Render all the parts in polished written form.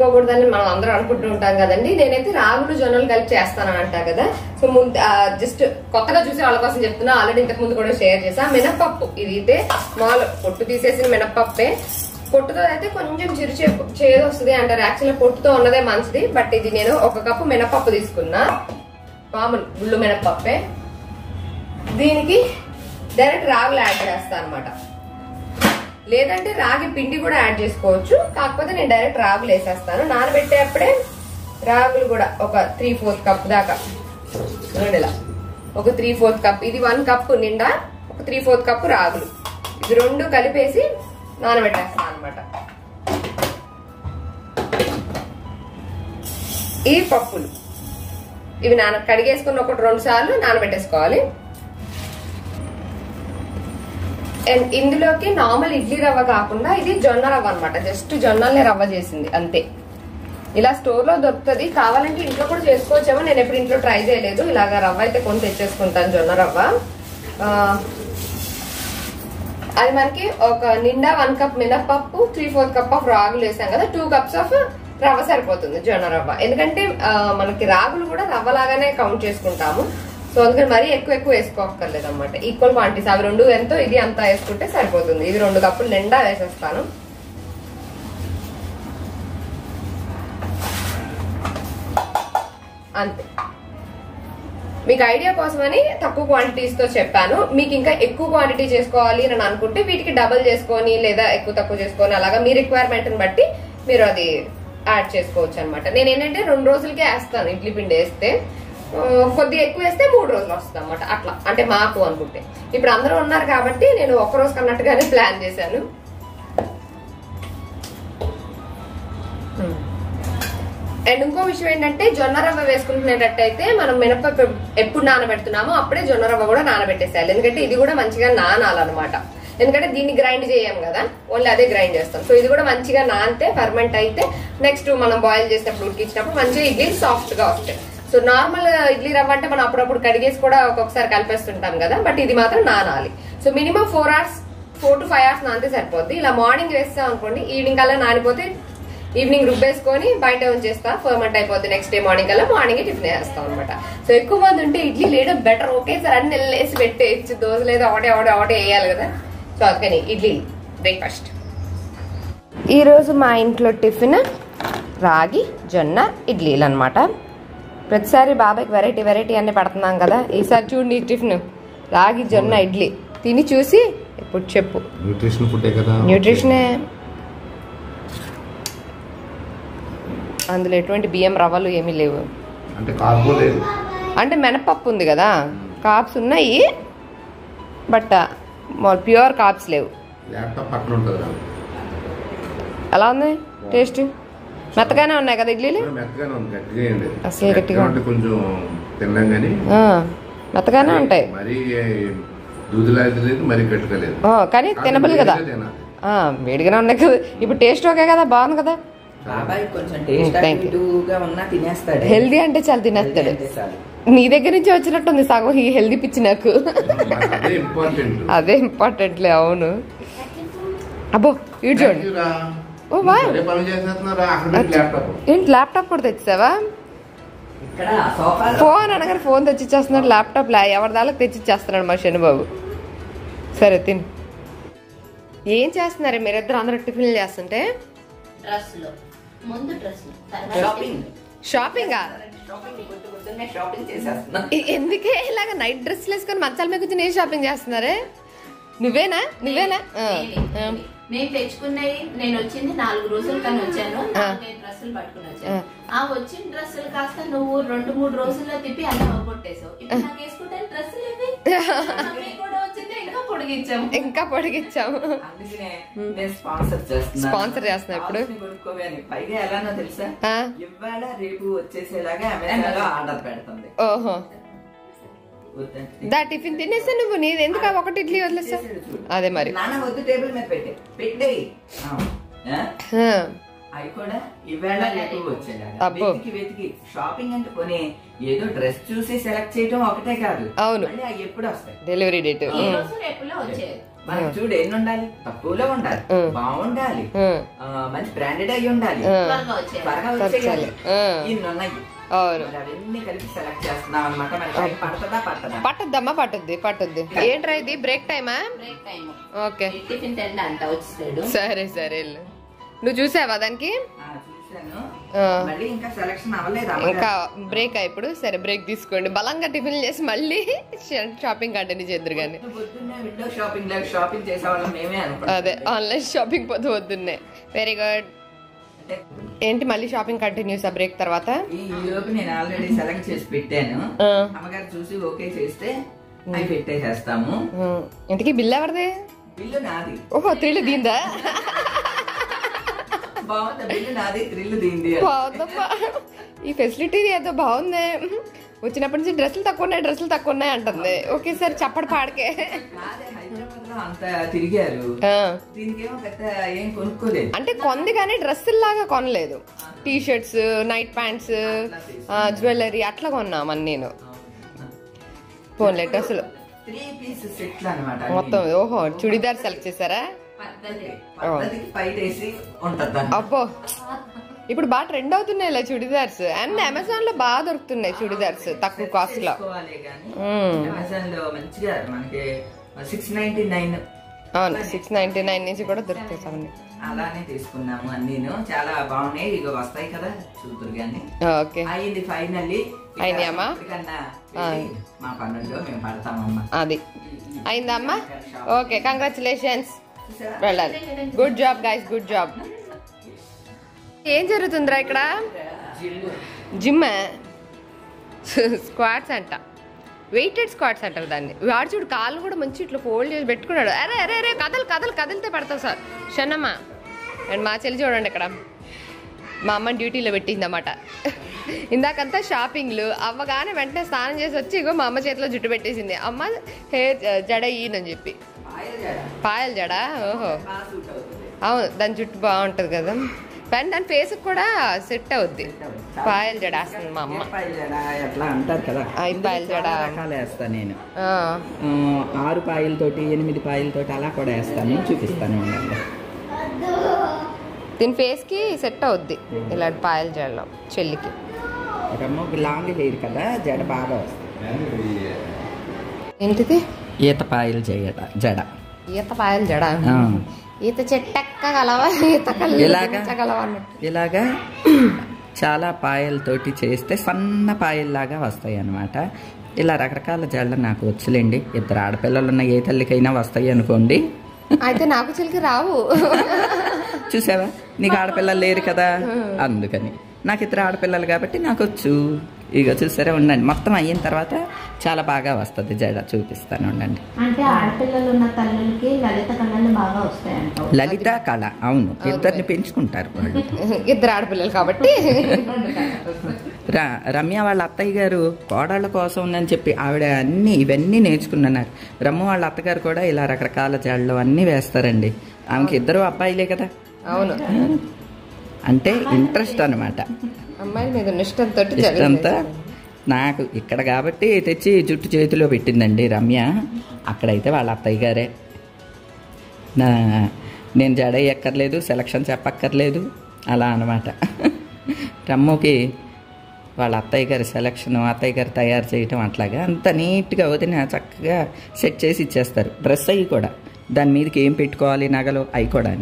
పెట్టుకోకూడదని మనం అందరూ అనుకుంటూ ఉంటాం కదండి. నేనైతే రాగులు జొన్నలు కలిపి చేస్తానని అంటా కదా. సో ముందు జస్ట్ కొత్తగా చూసే వాళ్ళ కోసం చెప్తున్నా. ఆల్రెడీ ఇంతకు ముందు కూడా షేర్ చేసా. మినప్పప్పు ఇది అయితే మామూలు పొట్టు తీసేసిన మినప్పప్పే. పొట్టుతో అయితే కొంచెం చేదు వస్తుంది అంటారు. యాక్చువల్గా పొట్టుతో ఉన్నదే మంచిది. బట్ ఇది నేను 1 కప్పు మినప్పప్పు తీసుకున్నా. మామూలు గుళ్ళు మినప్పప్పే. దీనికి డైరెక్ట్ రాగులు యాడ్ చేస్తాను అనమాట. లేదంటే రాగి పిండి కూడా యాడ్ చేసుకోవచ్చు. కాకపోతే నేను డైరెక్ట్ రాగులు వేసేస్తాను. నానబెట్టేప్పుడే రాగులు కూడా ఒక 3/4 కప్ దాకా, ఇలా ఒక 3/4 కప్. ఇది 1 కప్పు నిండా ఒక 3/4 కప్పు రాగులు. ఇది 2 కలిపేసి నానబెట్టేస్తాను అనమాట. ఈ పప్పులు ఇవి కడిగేసుకుని 1-2 సార్లు నానబెట్టేసుకోవాలి. అండ్ ఇందులోకి నార్మల్ ఇడ్లీ రవ్వ కాకుండా ఇది జొన్న రవ్వ అనమాట. జస్ట్ జొన్నల్ని రవ్వ చేసింది అంతే. ఇలా స్టోర్ లో దొరుకుతుంది. కావాలంటే ఇంట్లో కూడా చేసుకోవచ్చేమో. నేను ఎప్పుడు ఇంట్లో ట్రై చేయలేదు. ఇలాగా రవ్వ అయితే కొని తెచ్చేసుకుంటాను, జొన్న రవ్వ. అది మనకి ఒక నిండా 1 కప్ మినప్పప్పు, 3/4 కప్ ఆఫ్ రాగులు వేసాం కదా. 2 కప్స్ ఆఫ్ రవ్వ సరిపోతుంది, జొన్న రవ్వ. ఎందుకంటే మనకి రాగులు కూడా రవ్వ లాగానే కౌంట్ చేసుకుంటాము. సో అందుకని మరీ ఎక్కువ వేసుకోక్కర్లేదు అనమాట. ఈక్వల్ క్వాంటిటీస్ అవి 2 ఎంతో ఇది అంతా వేసుకుంటే సరిపోతుంది. ఇది 2 కప్పులు నిండా వేసేస్తాను. అంతే. మీకు ఐడియా కోసమని తక్కువ క్వాంటిటీస్ తో చెప్పాను. మీకు ఇంకా ఎక్కువ క్వాంటిటీ చేసుకోవాలి అని అనుకుంటే వీటికి డబుల్ చేసుకొని లేదా ఎక్కువ తక్కువ చేసుకొని అలాగా మీ రిక్వైర్మెంట్ ని బట్టి మీరు అది యాడ్ చేసుకోవచ్చు అనమాట. నేను ఏంటంటే 2 రోజులకే వేస్తాను. ఇడ్లీ పిండి వేస్తే కొద్దిగా ఎక్కువ వేస్తే 3 రోజులు వస్తుంది అనమాట. అట్లా అంటే మాకు అనుకుంటే. ఇప్పుడు అందరూ ఉన్నారు కాబట్టి నేను 1 రోజు కన్నట్టుగానే ప్లాన్ చేశాను. అండ్ ఇంకో విషయం ఏంటంటే జొన్న రవ్వ వేసుకుంటున్నట్టయితే మనం మినపప్పు ఎప్పుడు నానబెడుతున్నామో అప్పుడే జొన్న రవ్వ కూడా నానబెట్టేసేయాలి. ఎందుకంటే ఇది కూడా మంచిగా నానాలన్నమాట. ఎందుకంటే దీన్ని గ్రైండ్ చేయం కదా, ఓన్లీ అదే గ్రైండ్ చేస్తాం. సో ఇది కూడా మంచిగా నానితే ఫర్మెంట్ అయితే నెక్స్ట్ మనం బాయిల్ చేసినప్పుడు ఉడికించినప్పుడు మంచిగా ఇడ్లీ సాఫ్ట్ గా వస్తాయి. సో నార్మల్ ఇడ్లీ రవ్వ అంటే మనం అప్పుడప్పుడు కడిగేసి కూడా ఒక్కొక్కసారి కలిపేస్తుంటాం కదా. బట్ ఇది మాత్రం నానాలి. సో మినిమం 4 to 5 hours నానితే సరిపోద్ది. ఇలా మార్నింగ్ వేస్తాం అనుకోండి, ఈవినింగ్ కల్లా నానిపోతే ఈవినింగ్ రుబ్బేసుకొని బయట ఉంచేస్తా, ఫర్మెంట్ అయిపోద్ది. నెక్స్ట్ డే మార్నింగ్ కల్లా మార్నింగ్ టిఫిన్ వేస్తాం అనమాట. సో ఎక్కువ మంది ఉంటే ఇడ్లీ లేదో బెటర్. ఒకేసారి అన్ని నెల్లేసి పెట్టేయచ్చు. దోశ లేదు ఒకటే వేయాలి కదా. సో అందుకని ఇడ్లీ బ్రేక్ఫాస్ట్. ఈరోజు మా ఇంట్లో టిఫిన్ రాగి జొన్న ఇడ్లీలు అనమాట. ప్రతిసారి బాబాయ్కి వెరైటీ అన్ని పెడుతున్నాం కదా. ఈసారి చూడండి టిఫిన్ రాగి జొన్న ఇడ్లీ తిని చూసి ఇప్పుడు చెప్పు. న్యూట్రిషనే. అందులో ఎటువంటి బియ్యం రవ్వలు ఏమీ లేవు. అంటే మినపప్పు ఉంది కదా, కార్బ్స్ ఉన్నాయి. బట్ ప్యూర్ కార్బ్స్ లేవు. ఎలా ఉంది టేస్ట్? మెత్తగానే ఉన్నాయి కదా ఇడ్లీలు. అసలు గట్టిగా మెత్తగానే ఉంటాయి కానీ తినబుల్ కదా. వేడిగానే ఉన్నాయి కదా. ఇప్పుడు టేస్ట్ ఓకే కదా, బాగుంది కదా. హెల్దీ అంటే చాలా తినేస్తాడు. నీ దగ్గర నుంచి వచ్చినట్టుంది సగం ఈ హెల్దీ పిచ్చి నాకు. అదే ఇంపార్టెంట్లే. అవును. అబ్బో ఇటు చూడండి. ఓ వా, ఏంటి ల్యాప్టాప్ కూడా తెచ్చావా? ఫోన్ అనగానే ఫోన్ తెచ్చిచ్చేస్తున్నాడు. ల్యాప్టాప్ ఎవరి దానికి తెచ్చిచ్చేస్తున్నాడు మా శనిబాబు. సరే తిని. ఏం చేస్తున్నారు మీరిద్దరు? అందరూ టిఫిన్లు చేస్తుంటే షాపింగా? ఎందుకే ఇలాగ నైట్ డ్రెస్లు వేసుకొని మంచాల మీద కూర్చొని ఏ షాపింగ్ చేస్తున్నారే? నువ్వేనా? నేను తెచ్చుకున్నాయి. నేను వచ్చింది 4 రోజుల కానీ వచ్చాను. 4 డ్రెస్సులు పట్టుకుని వచ్చాను. ఆ వచ్చిన డ్రెస్సులు కాస్త నువ్వు 2-3 రోజుల్లో తిప్పి అలా కొట్టేసావు. ఇప్పుడు నాకు వేసుకుంటే డ్రెస్సులు ఏవి కూడా వచ్చింది. ఇంకా పొడిగించాము. స్పాన్సర్ చేస్తున్నా ఇప్పుడు. పైగా ఎలానో తెలుసా, ఇవాళ రేపు వచ్చేసేలాగా ఆర్డర్ పెడుతుంది. ఓహో, దా టిఫిన్ తినేసా నువ్వు. నీది ఎందుకు ఒకటి ఇడ్లీ వదిలేసా? అదే మరి వద్దు, టేబుల్ మీద పెట్టే అవి కూడా ఇవాళ రేపు వచ్చేలాగా వెతికి షాపింగ్ అంటే కొని ఏదో డ్రెస్ చూసి సెలెక్ట్ చేయడం ఒకటే కాదు. అవును, ఎప్పుడు వస్తాయి డెలివరీ డేట్. మనకి చూడు ఎన్ని ఉండాలి, తక్కువలో ఉండాలి, బాగుండాలి, మంచి బ్రాండెడ్ అయ్యి ఉండాలి, త్వరగా వచ్చేయాలి, ఇన్ని ఉన్నాయి. అవన్నీ కలిపి సెలెక్ట్ చేస్తున్నాం అనమాట. మనకి పట్టద్దమ్మా, పట్టుద్ది. ఏంట్రా ఇది బ్రేక్ టైమా? Break time. Okay, tiffin time అంట వచ్చేసాడు. సరే సరే, నువ్వు చూసావా దానికి? ఇంకా బ్రేక్ ఇప్పుడు. సరే బ్రేక్ తీసుకోండి, బలంగా టిఫిన్ చేసి మళ్ళీ షాపింగ్ కంటిన్యూ చేద్దరు కానీ. అదే ఆన్లైన్ షాపింగ్ పొద్దున్నే. Very good. ఏంటి మళ్ళీ షాపింగ్ కంటిన్యూస్ బ్రేక్ తర్వాత? ఈ లోపు నేను ఆల్రెడీ సెలెక్ట్ చేసి పెట్టాను, అమ్మగారు చూసి ఓకే చేస్తే అవి పెట్టేసేస్తాము. ఇంటికి బిల్ ఎవరిది? బిల్లు నాది. ఓహో, త్రిల్లు దీందా? బాగుందమ్మా, ఈ ఫెసిలిటీ ఏదో బాగుంది. వచ్చినప్పటి నుంచి డ్రెస్సులు తక్కువ ఉన్నాయి అంటుంది. ఒకేసారి చప్పటి పాడకే అంత తిరిగారు, ఏం కొనుక్కోలేదు. అంటే కొంది కానీ డ్రెస్సుల్లాగా కొనలేదు. T shirts, night pants, jewellery అట్లా కొన్నామని నేను. పోన్లే డ్రెస్సులు మొత్తం. ఓహో, చుడిదార్ సెలెక్ట్ చేశారా? అబ్బో, ఇప్పుడు బాగా ట్రెండ్ అవుతున్నాయి చుడిదార్స్. అండ్ అమెజాన్ లో బాగా దొరుకుతున్నాయి చుడిదార్స్ తక్కువ కాస్ట్ లో. అవును, 699 నుంచి కూడా దొరుకుతాయి. అలానే తీసుకున్నాము అన్ని, చాలా బాగున్నాయి. ఇక వస్తాయి కదా చూతురు గాని. ఓకే, అయింది ఫైనల్లీ. అయిందమ్మా, మా పనుల్లో మేము పడతామమ్మా. అది అయిందా అమ్మా? ఓకే, కంగ్రాచులేషన్స్, వెళ్ళాలి. Good job guys, good job. ఏం జరుగుతుందిరా ఇక్కడ? జిమ్ స్క్వాట్స్ అంట, వెయిటెడ్ స్క్వాట్స్ అంటారు దాన్ని. వాడు చూడు కాళ్ళు కూడా మంచి ఇట్లా ఫోల్డ్ చేసి పెట్టుకున్నాడు. అరే అరే అరే, కదిలితే పడతావు సార్ షన్నమ్మ. అండ్ మా చెల్లి చూడండి ఇక్కడ మా అమ్మ డ్యూటీలో పెట్టిందన్నమాట. ఇందాకంతా షాపింగ్లు అవ్వగానే వెంటనే స్నానం చేసి వచ్చి ఇగో మా అమ్మ చేతిలో జుట్టు పెట్టేసింది. అమ్మ హెయిర్ జడ ఈయనని చెప్పి. పాయల్ జడ? ఓహో, అవును, దాని జుట్టు బాగుంటుంది కదా. కానీ దాని ఫేస్ కూడా సెట్ అవుద్ది. పాయల్ జడ వేస్తుంది మా అమ్మ. ఎట్లా అంటారు కదా, 5 పాయల జడ వేస్తాను నేను. 6 పాయలతోటి 8 పాయలతోటి అలా కూడా వేస్తాను, చూపిస్తాను. దీని ఫేస్ కి సెట్ అవుద్ది ఇలాంటి పాయల జడలో చెల్లికి. లాంగ్ హెయిర్ కదా, జడ బాగా వస్తుంది. ఏంటిది? ఈత పాయలు జడ. ఈత పాయల జడ? ఈత చెట్టెక్కగలవా, ఈత కలవా? ఇలాగా చాలా పాయలతోటి చేస్తే సన్న పాయల్లాగా వస్తాయి అన్నమాట. ఇలా రకరకాల జడలు నాకు వచ్చులేండి. 2 ఆడపిల్లలు ఉన్న ఏ తల్లికైనా వస్తాయి అనుకోండి. అయితే నాకు చెల్లికి రావు. చూసావా, నీకు ఆడపిల్లలు లేరు కదా, అందుకని. నాకు 2 ఆడపిల్లలు కాబట్టి నాకు వచ్చు. ఇక చూసారా, ఉండండి. మొత్తం అయిన తర్వాత చాలా బాగా వస్తుంది జడ, చూపిస్తాను, ఉండండి. అంటే ఆడపిల్లలు ఉన్న తల్లులకి లలిత కళలు బాగా వస్తాయంట. లలిత కళ, అవును, ఇద్దరిని పెంచుకుంటారు వాళ్ళు. 2 ఆడపిల్లలు కాబట్టి. రమ్య వాళ్ళ అత్తయ్య గారు కోడళ్ళ కోసం ఉందని చెప్పి ఆవిడ ఇవన్నీ నేర్చుకున్నారు. రమ్మ వాళ్ళ అత్తగారు కూడా ఇలా రకరకాల జడలు అన్నీ వేస్తారండి. ఆమెకి 2 అబ్బాయిలే కదా. అవును, అంటే ఇంట్రెస్ట్ అనమాట. అమ్మాయి మీద ఇష్టంతో. నాకు ఇక్కడ కాబట్టి తెచ్చి జుట్టు చేతిలో పెట్టిందండి రమ్య. అక్కడైతే వాళ్ళ అత్తయ్య గారే. నేను జడ ఎక్కర్లేదు, సెలక్షన్ చెప్పక్కర్లేదు, అలా అనమాట. రమ్ముకి వాళ్ళ అత్తయ్య గారి సెలక్షన్, అత్తయ్య గారు తయారు చేయటం అట్లాగా అంత నీట్గా వదిన చక్కగా సెట్ చేసి ఇచ్చేస్తారు. డ్రెస్ అయ్యి కూడా దాని మీదకి ఏం పెట్టుకోవాలి, నగలు అవి కూడా.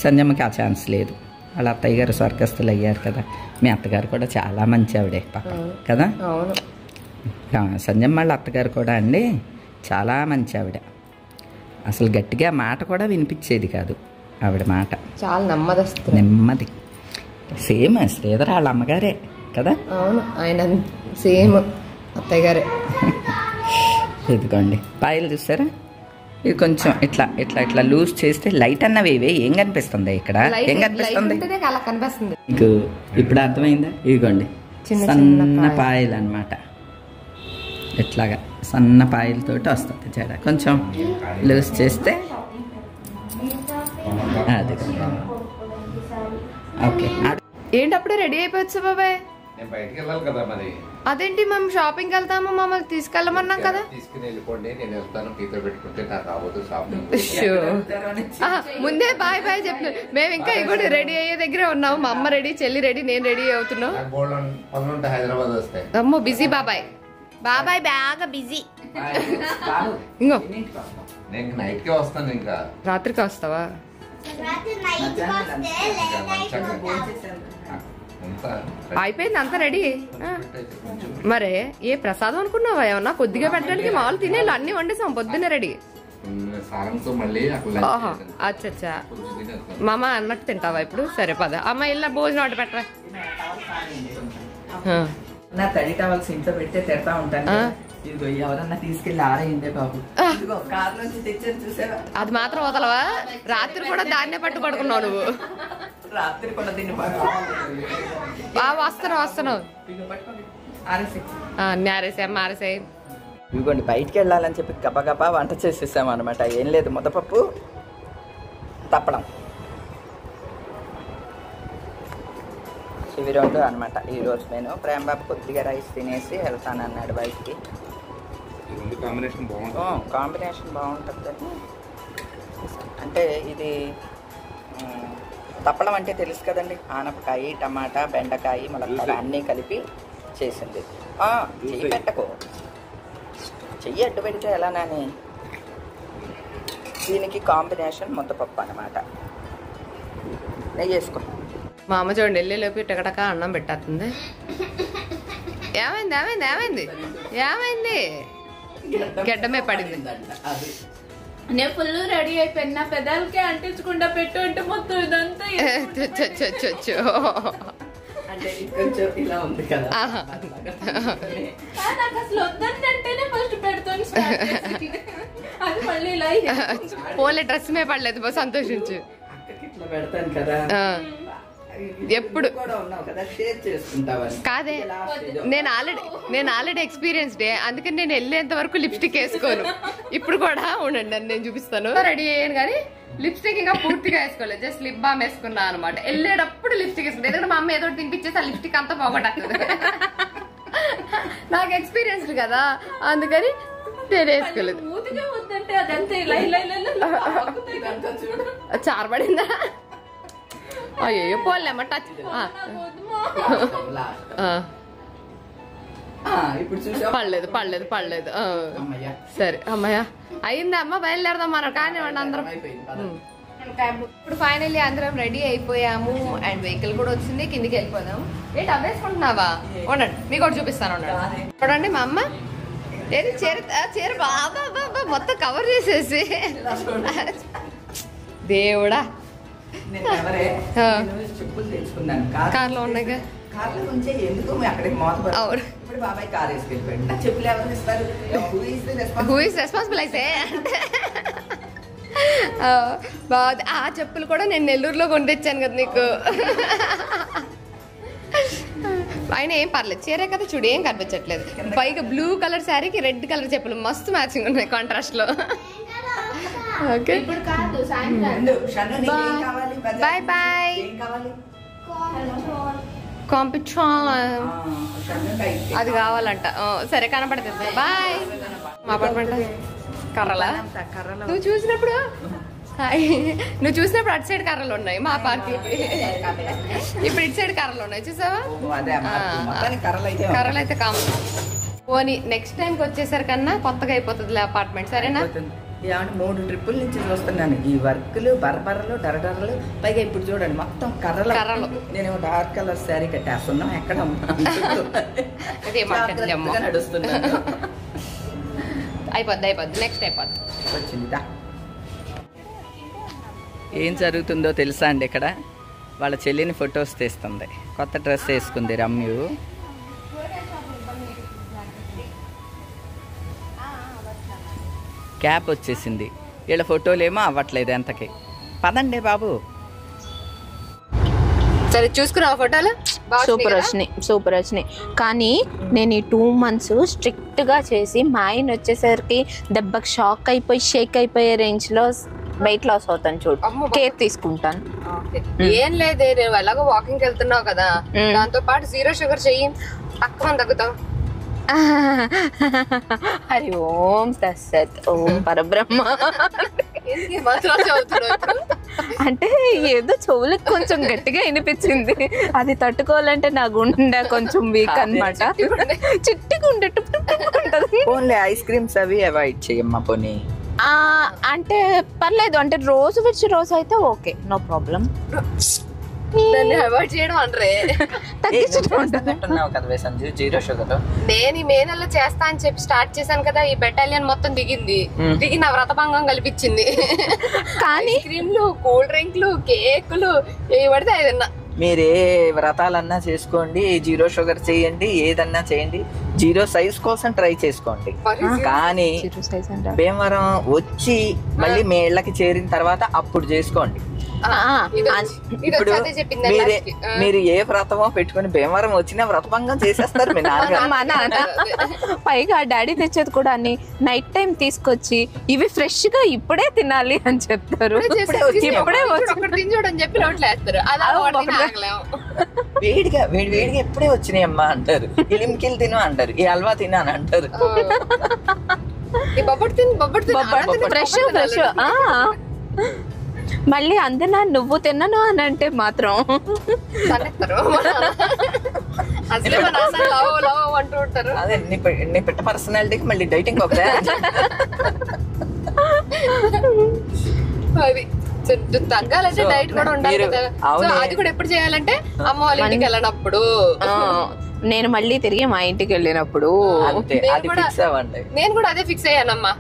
సంజమ్మకి ఆ ఛాన్స్ లేదు. వాళ్ళ అత్తయ్య గారు స్వర్గస్థులు అయ్యారు కదా. మీ అత్తగారు కూడా చాలా మంచి ఆవిడే పాపం కదా. సంజమ్మ వాళ్ళ అత్తగారు కూడా అండి చాలా మంచి ఆవిడ. అసలు గట్టిగా మాట కూడా వినిపించేది కాదు ఆవిడ మాట. చాలా నెమ్మది. సేమ్ శ్రీధర్ వాళ్ళ అమ్మగారే కదా. అవును, ఆయన సేమ్ అత్తయ్య గారే. ఇదిగోండి పాయలు చూసారా, ఇది కొంచెం ఇట్లా ఇట్లా ఇట్లా లూజ్ చేస్తే లైట్ అన్నవేవే ఏం కనిపిస్తుంది ఇక్కడ? ఏం కనిపిస్తుంది మీకు ఇప్పుడు అర్థమైందా? ఇదిగోండి సన్న పాయలు అనమాట. ఇట్లాగా సన్న పాయలతోటి వస్తుంది జడ. కొంచెం లూజ్ చేస్తే అది ఓకే. ఏంటప్పుడే రెడీ అయిపోవచ్చు బాబాయ్? నేను బయటికి వెళ్ళాలి కదా మరి. అదేంటి మేము షాపింగ్కి వెళ్తాము, మమ్మల్ని తీసుకెళ్ళమన్నాం కదా. తీసుకుని వెళ్ళిపోండి, నేను వెళ్తాను. మీతో పెట్టుకుంటే నాకు అవ్వదు షాపింగ్. ముందే బాయ్ బాయ్ చెప్పిన మేము ఇంకా ఇంకోటి రెడీ అయ్యే దగ్గరే ఉన్నాము. మా అమ్మ రెడీ, చెల్లి రెడీ, నేను రెడీ అవుతున్నాం. పనులు ఉంటే హైదరాబాద్ వస్తాయి. అమ్మో బిజీ బాబాయ్, బాబాయ్ బాగా బిజీ. ఇంకో నేను నైట్ కే వస్తాను. ఇంకా రాత్రికి వస్తావా? అయిపోయింది అంతా రెడీ. మరే ఏ ప్రసాదం అనుకున్నావా? ఏమన్నా కొద్దిగా పెట్టడానికి మామూలు తినేళ్ళు అన్ని వండేసాం పొద్దున్నే రెడీ. అచ్చా మామ అన్నట్టు తింటావా ఇప్పుడు? సరే పద అమ్మ ఇల్లు భోజనం ఆర్డర్ పెట్టరా. నా తడి టవల్స్ ఇంట్లో పెడితే తిడతా ఉంటాను. ఇదిగో ఎవరన్నా తీసుకెళ్లి ఆరేయండి బాబు. కార్ నుంచి తెచ్చారు చూసావా? అది మాత్రం వదలవా? రాత్రి కూడా దాన్నే పట్టు పడుకున్నావు నువ్వు. రాత్రి కూడా దీన్ని వస్తున్నావు ఆరేసాయి. ఇదిగోండి బయటికి వెళ్ళాలని చెప్పి గబగబా వంట చేసేసాం అనమాట. ఏం లేదు, ముద్దపప్పు, తప్పడం, ఇవి రెండు అనమాట ఈరోజు నేను. ప్రేమబాబు కొద్దిగా రైస్ తినేసి వెళ్తానన్నాడు బయటికి. కాంబినేషన్ బాగుంటుంది. అంటే ఇది తప్పడం అంటే తెలుసు కదండి, ఆనపకాయ, టమాటా, బెండకాయ, ములక్కాయ అన్నీ కలిపి చేసింది. చెయ్యి పెట్టకు, చెయ్యి అడ్డు పెడితే ఎలా నాని. దీనికి కాంబినేషన్ ముద్దపప్పు అనమాట. నెయ్యి వేసుకో. మా అమ్మ చూడండి వెళ్ళేలోపు టకటక అన్నం పెట్టేస్తుంది. ఏమైంది ఏమైంది ఏమైంది ఏమైంది? గడ్డమే పడింది. నేను ఫుల్ రెడీ అయిపోయినా, పెదాలకే అంటించకుండా పెట్టు అంటే మొత్తం ఇదంతా నాకు అసలు వద్దండి అంటేనే ఫస్ట్ పెడుతుంది. అది మళ్ళీ ఇలా పోలే డ్రెస్ మే పడలేదు, సంతోషించు. పెడతాను కదా ఎప్పుడు కాదే, నేను ఆల్రెడీ ఎక్స్పీరియన్స్డ్, అందుకని నేను వెళ్ళేంత వరకు లిప్స్టిక్ వేసుకోను. ఇప్పుడు కూడా ఉండండి నేను చూపిస్తాను. రెడీ అయ్యాను కానీ లిప్స్టిక్ ఇంకా పూర్తిగా వేసుకోలేదు, జస్ట్ లిప్ బామ్ వేసుకున్నా అనమాట. వెళ్ళేటప్పుడు లిప్స్టిక్ వేసుకుంటా, ఎందుకంటే మా అమ్మ ఏదో తినిపించేసి ఆ లిప్స్టిక్ అంతా పోగొట్టేస్తుంది. నాకు ఎక్స్పీరియన్స్డ్ కదా, అందుకని నేను వేసుకోలేదు. చారబడిందా? అయ్యో పోలేమ్మ టచ్. పడలేదు పడలేదు పడలేదు. సరే అమ్మయ్య అయిందా అమ్మ, బయలుదేరదాం మనం. కానివ్వండి అందరం. ఇప్పుడు ఫైనల్లీ అందరం రెడీ అయిపోయాము అండ్ వెహికల్ కూడా వచ్చింది, కిందికి వెళ్ళిపోదాం. ఏంటి అవ్వేసుకుంటున్నావా? ఉండండి మీకు కూడా చూపిస్తాను. ఉండండి చూడండి మా అమ్మ ఏది చీర బాబా మొత్తం కవర్ చేసేసి. దేవుడా చెప్పులు తెచ్చుకున్నాను కార్లో ఉన్నాయిగా. కార్లో ఉంచే ఎందుకు అక్కడికి మోత. ఇప్పుడు బాబాయ్ కార్ వేసుకెళ్ళిపోయాడు. నా చెప్పులు ఎవరు ఇస్తారు? హూ ఇస్ రెస్పాన్సిబుల్ అయితే బాగుంది. ఆ చెప్పులు కూడా నేను నెల్లూరులో కొనిచ్చాను కదా నీకు. ఆయన ఏం పర్లేదు, చీరే కదా చూడు, ఏం కనిపించట్లేదు. పైగా బ్లూ కలర్ శారీకి రెడ్ కలర్ చెప్పులు మస్తు మ్యాచింగ్ ఉన్నాయి కాంట్రాస్ట్ లో. Okay bye bye. కాంపిటేషన్ అది కావాలంట. సరే కనపడుతుంది. బాయ్. మా అపార్ట్మెంట్ కర్రలా నువ్వు చూసినప్పుడు అటు సైడ్ కర్రలు ఉన్నాయి మా పార్క్. ఇప్పుడు ఇటు సైడ్ కర్రలు ఉన్నాయి చూసావా? కర్రలు అయితే కామన్. పోనీ నెక్స్ట్ టైంకి వచ్చేసరికన్నా కొత్తగా అయిపోతుంది అపార్ట్మెంట్. సరేనా? 3 ట్రిప్పుల నుంచి చూస్తున్నాను ఈ వర్క్లు, బర్బర్లు, డరడర్లు. పైగా ఇప్పుడు చూడండి మొత్తం కర్రలు. నేను డార్క్ కలర్ శారీ కట్టేస్తున్నాం. ఎక్కడ నడుస్తున్నాను. అయిపోద్ది నెక్స్ట్ అయిపోద్ది. వచ్చింది. ఏం జరుగుతుందో తెలుసా అండి? ఇక్కడ వాళ్ళ చెల్లిని ఫొటోస్ తీస్తుంది. కొత్త డ్రెస్ వేసుకుంది రమ్యు. క్యాప్ వచ్చేసింది. వీళ్ళ ఫోటోలు ఏమో అవ్వట్లేదు ఎంతకి. పదండి బాబు. సరే చూసుకున్నావా ఫోటోలు? సూపర్ వచ్చినాయి. కానీ నేను ఈ 2 months స్ట్రిక్ట్ గా చేసి మా ఆయన వచ్చేసరికి దెబ్బకి షాక్ అయిపోయి షేక్ అయిపోయే రేంజ్ లో వెయిట్ లాస్ అవుతాను చూడు, అమ్మో. కేర్ తీసుకుంటాను. ఏం లేదే, నేను ఎలాగో వాకింగ్ వెళ్తున్నావు కదా, దాంతో పాటు 0 షుగర్ చెయ్యి, తక్కువ తగ్గుతావు. హరి ఓం తస్సత్ ఓం పరబ్రహ్మ. అంటే ఏదో చెవులకు కొంచెం గట్టిగా వినిపించింది, అది తట్టుకోవాలంటే నా గుండె కొంచెం వీక్ అన్నమాట. చిట్టిగా ఉంటది. ఓన్లీ ఐస్ క్రీమ్స్ అవి అవాయిడ్ చేయమ్మా పోనీ. అంటే పర్లేదు, అంటే రోజు విడిచి రోజు అయితే ఓకే, నో ప్రాబ్లం. దాన్ని అవాయిడ్ చేయడం అనరే, తగ్గించుకుంటున్నావు కదా సంజు 0 షుగర్. నేను ఈ మే నెలలో చేస్తా అని చెప్పి స్టార్ట్ చేశాను కదా, ఈ బెటాలియన్ మొత్తం దిగి నా వ్రతభంగం కల్పించింది. కానీ క్రీమ్లు, కూల్ డ్రింక్లు, కేకులు ఏ పడితే ఏదన్నా. మీరు ఏ వ్రతాలన్నా చేసుకోండి, 0 షుగర్ చేయండి, ఏదన్నా చేయండి, 0 సైజ్ కోసం ట్రై చేసుకోండి. కానీ భీమవరం వచ్చి మళ్ళీ మీ ఇళ్ళకి చేరిన తర్వాత అప్పుడు చేసుకోండి. ఇప్పుడు మీరు ఏ వ్రతమో పెట్టుకుని భీమవరం వచ్చినా వ్రతభంగం చేసేస్తారు మీ నాన్నగారు. మా నాన్న పైగా డాడీ తెచ్చేది కూడా అన్ని నైట్ టైం తీసుకొచ్చి ఇవి ఫ్రెష్ గా ఇప్పుడే తినాలి అని చెప్తారు. ఇప్పుడే తినచూడని చెప్పి నోట్లో వేస్తారు. వేడిగా వేడిగా ఎప్పుడే వచ్చినాయి అమ్మా అంటారు, ఇలింకిలు తిను అంటారు, ఈ హల్వా తిను అని అంటారు. Fresh fresh. మళ్ళీ అందున నువ్వు తిన్నను అని అంటే మాత్రం అదే నీ పెట్ట పర్సనాలిటీకి మళ్ళీ డైటింగ్ ఒకటే. అది తగ్గాలంటే డైట్ కూడా ఉండాలి కదా. అది కూడా ఎప్పుడు చేయాలంటే అమ్మ వాళ్ళ ఇంటికి వెళ్ళినప్పుడు, నేను మళ్ళీ తిరిగి మా ఇంటికి వెళ్ళినప్పుడు. నేను కూడా అదే ఫిక్స్ అయ్యానమ్మా.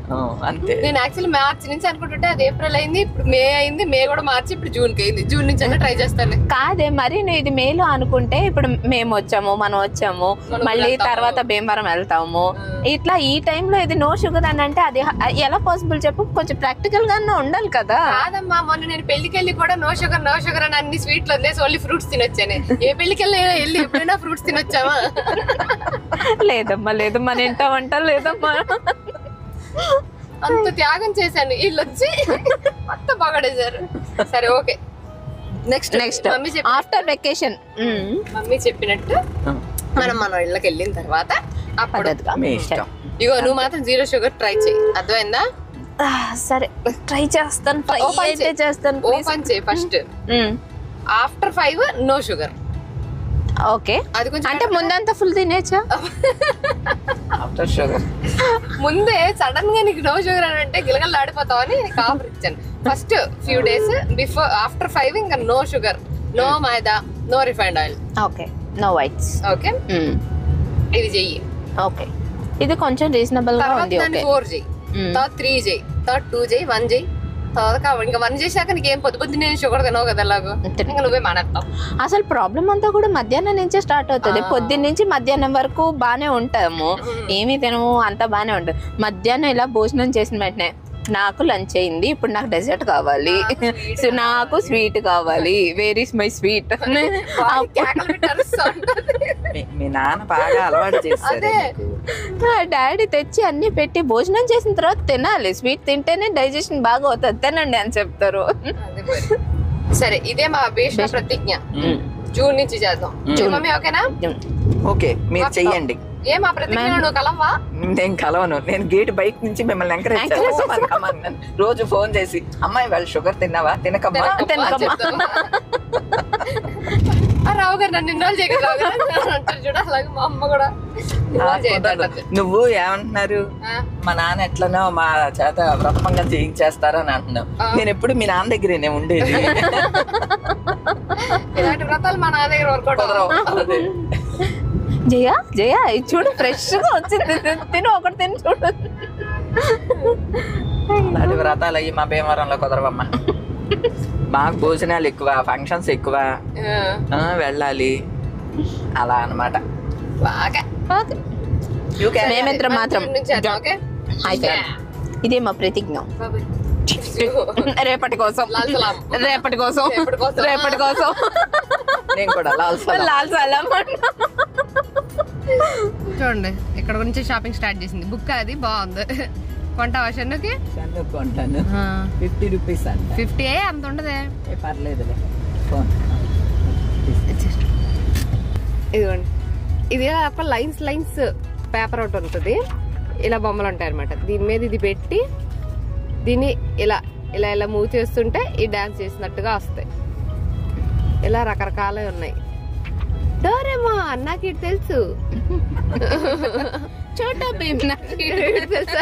నేను యాక్చువల్లీ మార్చి నుంచి అనుకుంటుంటే అది ఏప్రిల్ అయింది, ఇప్పుడు మే అయింది, మే కూడా మార్చి ఇప్పుడు జూన్ కి అయింది. జూన్ నుంచి అన్నా ట్రై చేస్తాను. కాదే మరి నువ్వు ఇది మేలో అనుకుంటే ఇప్పుడు మేము వచ్చాము, మనం వచ్చాము, మళ్ళీ తర్వాత భీమవరం వెళ్తాము, ఇట్లా ఈ టైంలో ఇది నో షుగర్ అని అంటే అది ఎలా పాసిబుల్ చెప్పు, కొంచెం ప్రాక్టికల్ గానే ఉండాలి కదా. కాదమ్మా, మొన్న నేను పెళ్లికి వెళ్ళి కూడా నో షుగర్ అని అన్ని స్వీట్లు వదిలేసి ఓన్లీ ఫ్రూట్స్ తినొచ్చాను. ఏ పెళ్లికి వెళ్ళి ఎప్పుడైనా ఫ్రూట్స్ తినొచ్చావా? లేదమ్మా లేదు, మన ఇంట వంట లేదమ్మా. అంత త్యాగం చేశాను, వీళ్ళు వచ్చి మొత్తం బాగడేశారు. సరే okay, next after vacation mummy చెప్పినట్టు మనం మన ఇళ్ళకి వెళ్ళిన తర్వాత అప్పుడు ఇగో నువ్వు మాత్రం 0 షుగర్ ట్రై చేయి, అర్థమైందా? సరే ట్రై చేస్తాను. ఓపెన్ చేయి first. After 5 no sugar. Okay, అది కొంచెం అంటే ముందంతా ఫుల్ తినేచ్చా? ఆఫ్టర్ షుగర్ ముందే సడన్ గా నీకు నో షుగర్ అని అంటే గిలగలు ఆడిపోతావు అని నీకు ఆఫర్ ఇచ్చాను. First few days before after 5 ఇంకా no sugar, no maida, no refined oil, okay, no whites. Okay, ఇది చెయ్యి. ఓకే, ఇది కొంచెం రీజనబుల్ గా ఉంది. ఓకే, 4 చెయ్యి, తర్వాత 3 చెయ్యి, తర్వాత 2 చెయ్యి, 1 చెయ్యి, తర్వాత ఇంకా 1 చేశాక నీకేం పొద్దు నేను షుగర్ తినవు కదా, ఎలాగో ఇంకా నువ్వే మానేస్తావు. అసలు ప్రాబ్లం అంతా కూడా మధ్యాహ్నం నుంచే స్టార్ట్ అవుతుంది. పొద్దున్న నుంచి మధ్యాహ్నం వరకు బానే ఉంటాము, ఏమీ తినము, అంతా బానే ఉంటుంది. మధ్యాహ్నం ఇలా భోజనం చేసిన వెంటనే నాకు లంచ్ అయింది, ఇప్పుడు నాకు డెజర్ట్ కావాలి, సో నాకు స్వీట్ కావాలి, వేర్ ఇస్ మై స్వీట్. మీ నాన్న బాగా అలవాటు చేస్తారు. డాడీ తెచ్చి అన్ని పెట్టి భోజనం చేసిన తర్వాత తినాలి, స్వీట్ తింటేనే డైజెషన్ బాగా అవుతుంది, తినండి అని చెప్తారు. సరే, ఇదే మా భీష్మ ప్రతిజ్ఞ, జూన్ నుంచి చేద్దాం. మమ్మీ ఓకేనా? ఓకే, మీరు చెయ్యండి. ఏ మా ప్రతిజ్ఞ నువ్వు కలవా? నేను కలవను, నేను గేట్ బయట నుంచి మిమ్మల్ని ఎంకరేజ్ చేస్తాను. రోజు ఫోన్ చేసి అమ్మాయి వాళ్ళు షుగర్ తిన్నావా, తినకమ్మా. రావు గారు నన్ను ఇన్వాల్వ్ చేయగలరు అంటారు చూడ, అలాగే మా అమ్మ కూడా నువ్వు ఏమంటున్నారు, మా నాన్న ఎట్లనో మా చేత వ్రతభంగం చేయించేస్తారని అంటున్నావు. నేను ఎప్పుడు మీ నాన్న దగ్గరే నేను ఉండేది. ఇలాంటి వ్రతాలు మా నాన్న దగ్గర వర్కౌట్. జయ జయ ఇది చూడు ఫ్రెష్ గా వచ్చింది, తిను ఒకటి తిని చూడు. అలాంటి వ్రతాలు అయ్యి మా భీమవరంలో కుదరవమ్మా. మాకు భోజనాలు ఎక్కువ, ఫంక్షన్స్ ఎక్కువ, వెళ్ళాలి అలా అన్నమాట. మేమిద్దరం మాత్రం ఇదే మా ప్రతిజ్ఞ. రేపటి కోసం రేపటి కోసం రేపటి కోసం నేను కూడా లాల్ సలాం. చూడండి ఇక్కడ నుంచి షాపింగ్ స్టార్ట్ చేసింది. బుక్ అది బాగుంది. కొంటావా షన్నుకి? షన్ను కొంటాను 50 రూపీస్ అంట. 50 అంత ఉండదే. పర్లేదులే ఫోన్ ఇదిగోండి, ఇది లైన్స్ పేపర్ ఒకటి ఉంటుంది, ఇలా బొమ్మలు ఉంటాయి అనమాట. దీని మీద ఇది పెట్టి దీన్ని ఇలా ఇలా ఇలా మూవ్ చేస్తుంటే ఈ డాన్స్ చేసినట్టుగా వస్తాయి. ఇలా రకరకాలే ఉన్నాయి. డోరేమో నాకు ఇది తెలుసు, చోటా భీమ్ నాకు తెలుసు.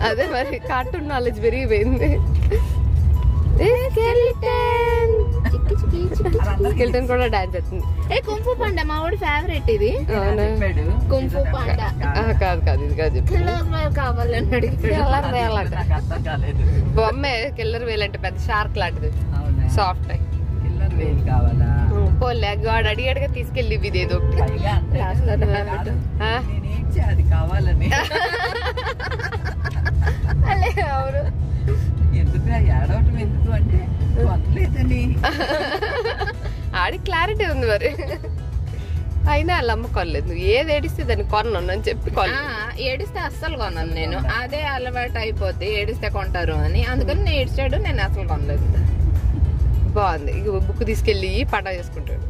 అదే మరి కార్టూన్ నాలెడ్జ్ పెరిగిపోయింది. స్కెల్టన్ కూడా డాన్స్ చేస్తుంది. కుంఫు పాండా మా వాడి ఫేవరెట్ ఇది. కుంఫు పాండా కాదు కాదు ఇది కాదు, కావాలని అడిగాడు. బొమ్మే కిల్లర్ వేల్ అంటే పెద్ద షార్క్ లాంటిది, సాఫ్ట్ కావాలా? పోలే వాడు అడిగాడుగా తీసుకెళ్ళి ఇదేదో అది కావాలని. అవును, ఎందుకు ఏడవటం ఎందుకు అంటే కొనలేదని. ఆడి క్లారిటీ ఉంది మరి. అయినా వాళ్ళ అమ్మ కొనలేదు. నువ్వు ఏది ఏడిస్తే దాన్ని కొనను అని చెప్పి ఏడిస్తే అస్సలు కొనను నేను. అదే అలవాటు అయిపోద్ది, ఏడిస్తే కొంటారు అని. అందుకని నేను ఏడ్చాడు, నేను అసలు కొనలేదు. బాగుంది. ఇక బుక్ తీసుకెళ్ళి పండగ చేసుకుంటాడు.